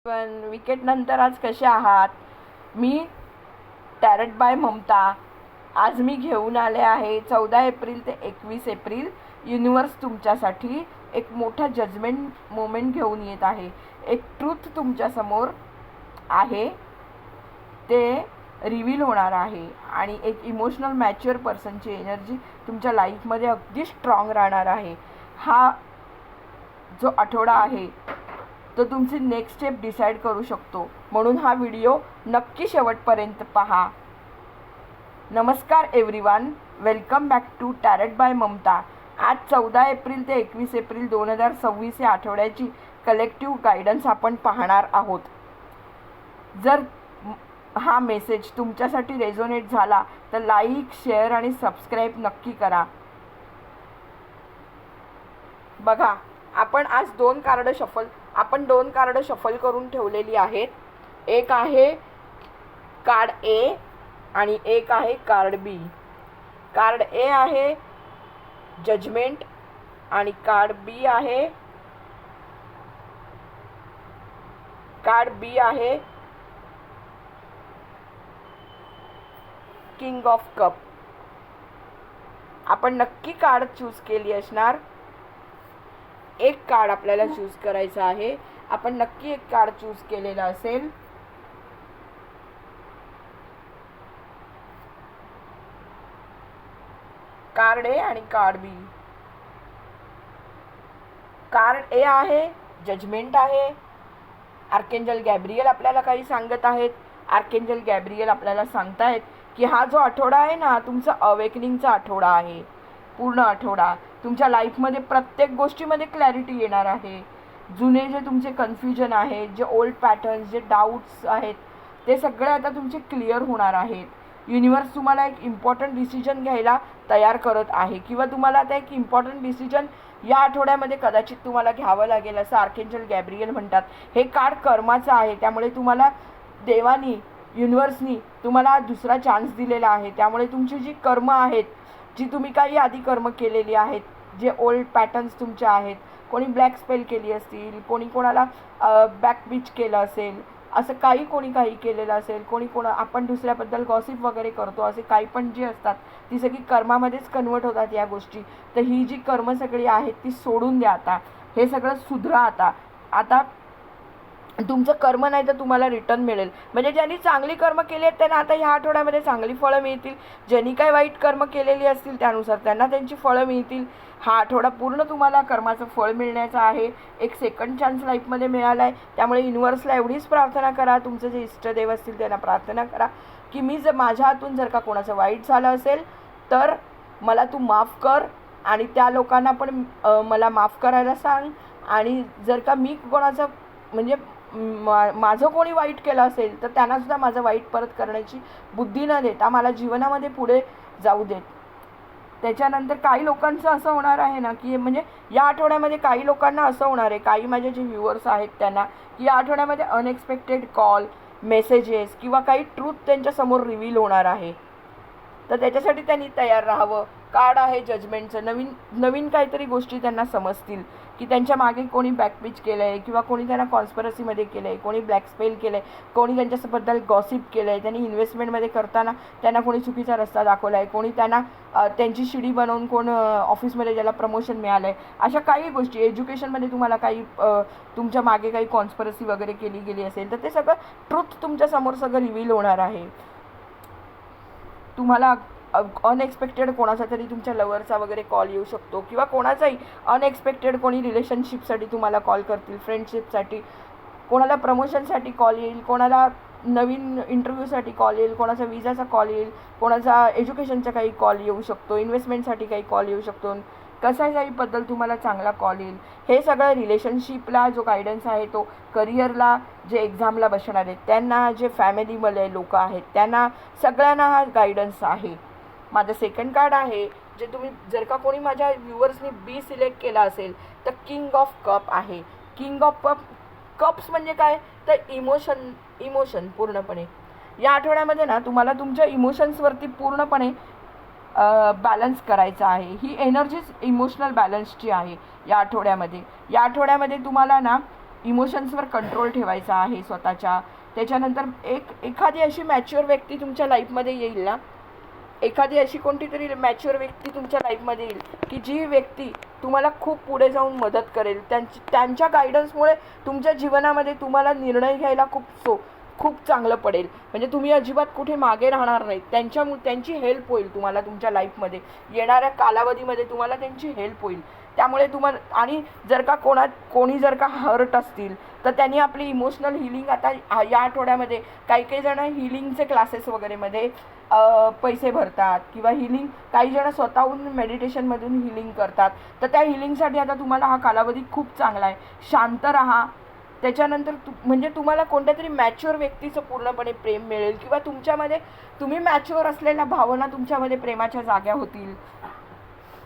पण विकेट नंतर आज कसे आहात? मी टॅरट बाय ममता. आज मी घेऊन आले आहे 14 एप्रिल ते 21 एप्रिल. युनिवर्स तुमच्यासाठी एक मोठा जजमेंट मोमेंट घेऊन येत आहे. एक ट्रूथ तुमच्यासमोर आहे, ते रिव्हील होणार आहे आणि एक इमोशनल मॅच्युअर पर्सनची एनर्जी तुमच्या लाईफमध्ये अगदी स्ट्रॉंग राहणार आहे. हा जो आठवडा आहे तो तुमची नेक्स्ट स्टेप डिसाईड करू शकतो, म्हणून हा व्हिडिओ नक्की शेवटपर्यंत पहा. नमस्कार everyone, welcome back to tarot by Mamta. आज 14 एप्रिल ते 21 एप्रिल 2026 या आठवड्याची कलेक्टिव्ह गायडन्स आपण पाहणार आहोत. जर हा मेसेज तुमच्यासाठी रेझोनेट झाला तर लाईक, शेअर आणि सबस्क्राईब नक्की करा. बघा, आपण आज दोन कार्ड शफल करून ठेवलेली आहेत. एक आहे कार्ड ए आणि एक आहे कार्ड बी. कार्ड ए आहे जजमेंट आणि कार्ड बी आहे किंग ऑफ कप. आपण नक्की कार्ड चूज केली असणार. एक कार्ड आपल्याला चूज करायचं आहे. आपण नक्की एक कार्ड चूज केलेला असेल. कार्ड ए आणि कार्ड बी. कार्ड ए आहे जजमेंट आहे. आर्केंजल गॅब्रियल आपल्याला काही सांगत आहेत. आर्केंजल गॅब्रियल आपल्याला सांगतायत की हा जो आठवडा आहे ना, तुमचा अवेकनिंगचा आठवडा आहे. पूर्ण आठवडा तुमच्या लाईफमध्ये प्रत्येक गोष्टीमध्ये क्लॅरिटी येणार आहे. जुने जे तुमचे कन्फ्युजन आहेत, जे ओल्ड पॅटर्न्स, जे डाऊट्स आहेत, ते सगळे आता तुमचे क्लिअर होणार आहेत. युनिवर्स तुम्हाला एक इम्पॉर्टंट डिसिजन घ्यायला तयार करत आहे किंवा तुम्हाला आता एक इम्पॉर्टंट डिसिजन या आठवड्यामध्ये कदाचित तुम्हाला घ्यावं लागेल, असं आर्केंजल गॅब्रियल म्हणतात. हे कार्ड कर्माचं आहे, त्यामुळे तुम्हाला देवानी, युनिवर्सनी तुम्हाला दुसरा चान्स दिलेला आहे. त्यामुळे तुमची जी कर्म आहेत, जी तुम्ही काही आधी कर्म केलेली आहेत, जे ओल्ड पॅटर्न्स तुमचे आहेत, कोणी ब्लॅक स्पेल केली असतील, कोणी कोणाला बॅक बीच केलं असेल, असं कोणी काही केलेलं असेल, आपण दुसऱ्याबद्दल गॉसिप वगैरे करतो, असे काही पण जे असतात ती सगळी कर्मामध्येच कन्वर्ट होतात या गोष्टी. तर ही जी कर्म सगळी आहेत ती सोडून द्या. आता हे सगळं सुधरा. आता तुमचं कर्म नाही तर तुम्हाला रिटर्न मिळेल. म्हणजे ज्यांनी चांगली कर्म केली आहेत त्यांना आता ह्या आठवड्यामध्ये चांगली फळं मिळतील. ज्यांनी काही वाईट कर्म केलेली असतील त्यानुसार त्यांना त्यांची फळं मिळतील. हा आठवडा पूर्ण तुम्हाला कर्माचं फळ मिळण्याचं आहे. एक सेकंड चान्स लाईफमध्ये मिळाला आहे. त्यामुळे युनिवर्सला एवढीच प्रार्थना करा, तुमचे जे इष्टदेव असतील त्यांना प्रार्थना करा की माझ्या हातून जर का कोणाचं वाईट झालं असेल तर मला तू माफ कर आणि त्या लोकांना पण मला माफ करायला सांग. आणि जर का मी कोणाचं म्हणजे माझं कोणी वाईट केलं असेल तर त्यांनासुद्धा माझं वाईट परत करण्याची बुद्धी न देता मला जीवनामध्ये पुढे जाऊ देत. त्याच्यानंतर काही लोकांचं असं होणार आहे ना की म्हणजे या आठवड्यामध्ये काही लोकांना असं होणार आहे, काही माझे जे व्ह्युअर्स आहेत त्यांना, की या आठवड्यामध्ये अनएक्सपेक्टेड कॉल, मेसेजेस किंवा काही ट्रूथ त्यांच्यासमोर रिव्हील होणार आहे. तर त्याच्यासाठी त्यांनी तयार राहावं. कार्ड आहे जजमेंटचं. नवीन काहीतरी गोष्टी त्यांना समजतील की त्यांच्या मागे कोणी बॅकपिच केलं आहे किंवा कोणी त्यांना कॉन्स्पिरसीमध्ये केलं आहे, कोणी ब्लॅक स्पेल केलं आहे, कोणी त्यांच्याबद्दल गॉसिप केलं आहे, त्यांनी इन्व्हेस्टमेंटमध्ये करताना त्यांना कोणी चुकीचा रस्ता दाखवला आहे, कोणी त्यांना त्यांची शिडी बनवून कोण ऑफिसमध्ये ज्याला प्रमोशन मिळालं आहे, अशा काही गोष्टी. एज्युकेशनमध्ये तुम्हाला काही तुमच्या मागे काही कॉन्स्पिरसी वगैरे केली गेली असेल तर ते सगळं ट्रूथ तुमच्यासमोर सगळं रिव्हील होणार आहे. तुम्हाला अनएक्सपेक्टेड कोणाचा तरी तुमच्या लवरचा वगैरे कॉल येऊ शकतो किंवा कोणाचाही अनएक्सपेक्टेड कोणी रिलेशनशिपसाठी तुम्हाला कॉल करतील, फ्रेंडशिपसाठी, कोणाला प्रमोशनसाठी कॉल येईल, कोणाला नवीन इंटरव्ह्यूसाठी कॉल येईल, कोणाचा विजाचा कॉल येईल, कोणाचा एज्युकेशनचा काही कॉल येऊ शकतो, इन्व्हेस्टमेंटसाठी काही कॉल येऊ शकतो, कशाच्याहीबद्दल तुम्हाला चांगला कॉल येईल. हे सगळं रिलेशनशिपला जो गायडन्स आहे तो, करिअरला, जे एक्झामला बसणार आहेत त्यांना, जे फॅमिलीमध्ये लोक आहेत त्यांना, सगळ्यांना हा गायडन्स आहे. माझं सेकंड कार्ड आहे, जे तुम्ही जर का कोणी माझ्या व्ह्युअर्सनी बी सिलेक्ट केला असेल तर किंग ऑफ कप आहे. किंग ऑफ कप्स म्हणजे काय तर इमोशन पूर्णपणे या आठवड्यामध्ये ना तुम्हाला तुमच्या इमोशन्सवरती पूर्णपणे बॅलन्स करायचा आहे. ही एनर्जीच इमोशनल बॅलन्सची आहे या आठवड्यामध्ये. या आठवड्यामध्ये तुम्हाला ना इमोशन्सवर कंट्रोल ठेवायचा आहे स्वतःच्या. त्याच्यानंतर एखादी अशी मॅच्युअर व्यक्ती तुमच्या लाईफमध्ये येईल ना, एखादी अशी कोणती तरी मॅच्युअर व्यक्ती तुमच्या लाईफमध्ये येईल की जी व्यक्ती तुम्हाला खूप पुढे जाऊन मदत करेल. त्यांच्या गायडन्समुळे तुमच्या जीवनामध्ये तुम्हाला निर्णय घ्यायला खूप चांगलं पडेल. म्हणजे तुम्ही अजिबात कुठे मागे राहणार नाही. त्यांची हेल्प होईल तुम्हाला तुमच्या लाईफमध्ये. येणाऱ्या कालावधीमध्ये तुम्हाला त्यांची हेल्प होईल. त्यामुळे तुम्हाला, आणि जर का कोणी जर का हर्ट असतील तर त्यांनी आपली इमोशनल हिलिंग, आता या आठवड्यामध्ये काही जण हिलिंगचे क्लासेस वगैरेमध्ये पैसे भरतात किंवा काही जण स्वतःहून मेडिटेशनमधून हिलिंग करतात. तर त्या हिलिंगसाठी आता तुम्हाला हा कालावधी खूप चांगला आहे. शांत राहा. त्याच्यानंतर म्हणजे तुम्हाला कोणत्या तरी मॅच्युअर व्यक्तीचं पूर्णपणे प्रेम मिळेल किंवा तुमच्यामध्ये तुम्ही मॅच्युअर असलेल्या भावना तुमच्यामध्ये प्रेमाच्या जाग्या होतील.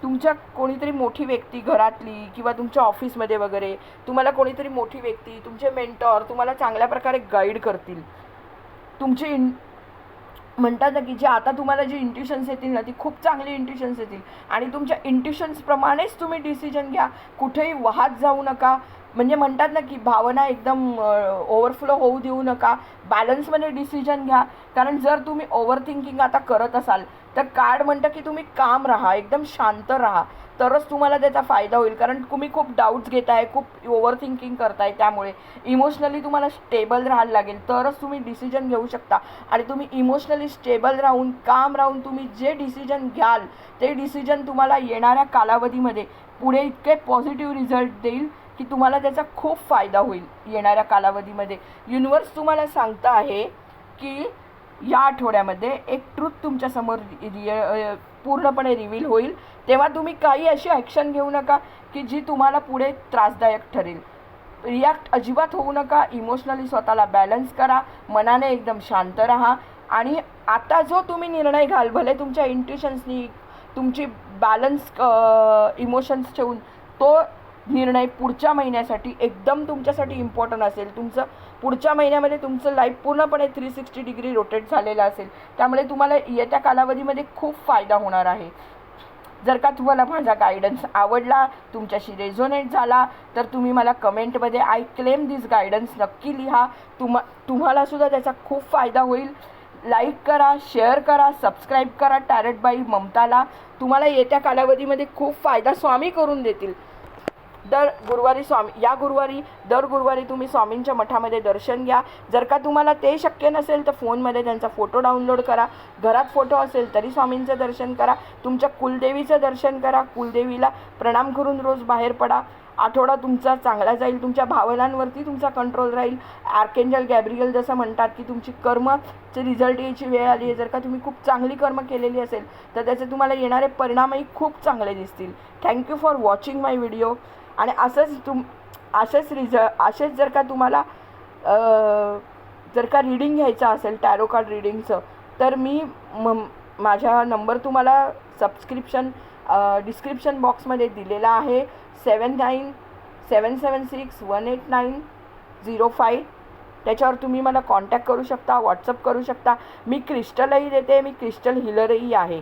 तुमच्या कोणीतरी मोठी व्यक्ती घरातली किंवा तुमच्या ऑफिसमध्ये वगैरे तुम्हाला कोणीतरी मोठी व्यक्ती, तुमचे मेंटॉर तुम्हाला चांगल्या प्रकारे गाईड करतील. तुमचे म्हणतात ना की जे आता तुम्हाला जी इंट्युशन्स येतील ना ती खूप चांगली इंट्युशन्स येतील आणि तुमच्या इंट्युशन्सप्रमाणेच तुम्ही डिसिजन घ्या. कुठेही वाहत जाऊ नका. म्हणजे म्हणतात ना की भावना एकदम ओव्हरफ्लो होऊ देऊ नका. बॅलन्समध्ये डिसिजन घ्या. कारण जर तुम्ही ओव्हर थिंकिंग आता करत असाल तर कार्ड म्हणतं की तुम्ही काम राहा, एकदम शांत राहा, तरच तुम्हाला त्याचा फायदा होईल. कारण तुम्ही खूप डाऊट्स घेताय, खूप ओव्हर थिंकिंग करताय. त्यामुळे इमोशनली तुम्हाला स्टेबल राहायला लागेल, तरच तुम्ही डिसिजन घेऊ शकता. आणि तुम्ही इमोशनली स्टेबल राहून, काम राहून तुम्ही जे डिसिजन घ्याल ते डिसिजन तुम्हाला येणाऱ्या कालावधीमध्ये पुढे इतके पॉझिटिव्ह रिझल्ट देईल की तुम्हाला त्याचा खूप फायदा होईल येणाऱ्या कालावधीमध्ये. युनिवर्स तुम्हाला सांगतं आहे की या आठवड्यामध्ये एक ट्रूथ तुमच्यासमोर पूर्णपणे रिव्हील होईल. तेव्हा तुम्ही काही अशी ॲक्शन घेऊ नका की जी तुम्हाला पुढे त्रासदायक ठरेल. रिॲक्ट अजिबात होऊ नका. इमोशनली स्वतःला बॅलन्स करा. मनाने एकदम शांत राहा. आणि आता जो तुम्ही निर्णय घ्याल, भले तुमच्या इंट्युशन्सनी तुमची बॅलन्स इमोशन्स ठेवून, तो निर्णय पुढच्या महिन्यासाठी एकदम तुमच्यासाठी इम्पॉर्टंट असेल. तुमचं पुढच्या महिन्यामध्ये तुमचं लाईफ पूर्णपणे 360 डिग्री रोटेट झालेलं असेल. त्यामुळे तुम्हाला येत्या कालावधीमध्ये खूप फायदा होणार आहे. जर का तुम्हाला माझा गायडन्स आवडला, तुमच्याशी रेझोनेट झाला, तर तुम्ही मला कमेंटमध्ये आय क्लेम दिस गायडन्स नक्की लिहा. तुम्हालासुद्धा त्याचा खूप फायदा होईल. लाईक करा, शेअर करा, सबस्क्राईब करा टॅरोट बाई ममताला. तुम्हाला येत्या कालावधीमध्ये खूप फायदा स्वामी करून देतील. दर गुरुवारी तुम्ही स्वामींच्या मठामध्ये दर्शन घ्या. जर का तुम्हाला ते शक्य नसेल तर फोनमध्ये त्यांचा फोटो डाउनलोड करा. घरात फोटो असेल तरी स्वामींचं दर्शन करा. तुमच्या कुलदेवीचं दर्शन करा. कुलदेवीला प्रणाम करून रोज बाहेर पडा. आठवडा तुमचा चांगला जाईल. तुमच्या भावनांवरती तुमचा कंट्रोल राहील. आर्केंजल गॅब्रियल जसं म्हणतात की तुमची कर्मचे रिझल्ट यायची वेळ आली आहे. जर का तुम्ही खूप चांगली कर्म केलेली असेल तर त्याचे तुम्हाला येणारे परिणामही खूप चांगले दिसतील. Thank you for watching my video. आणि असेच जर का तुम्हाला जर का रीडिंग घ्यायचं असेल, टॅरो कार्ड रीडिंगचं, तर मी माझा नंबर तुम्हाला डिस्क्रिप्शन बॉक्समध्ये दिलेला आहे. 7977618905. त्याच्यावर तुम्ही मला कॉन्टॅक्ट करू शकता, व्हॉट्सअप करू शकता. मी क्रिस्टलही देते. मी क्रिस्टल हिलरही आहे.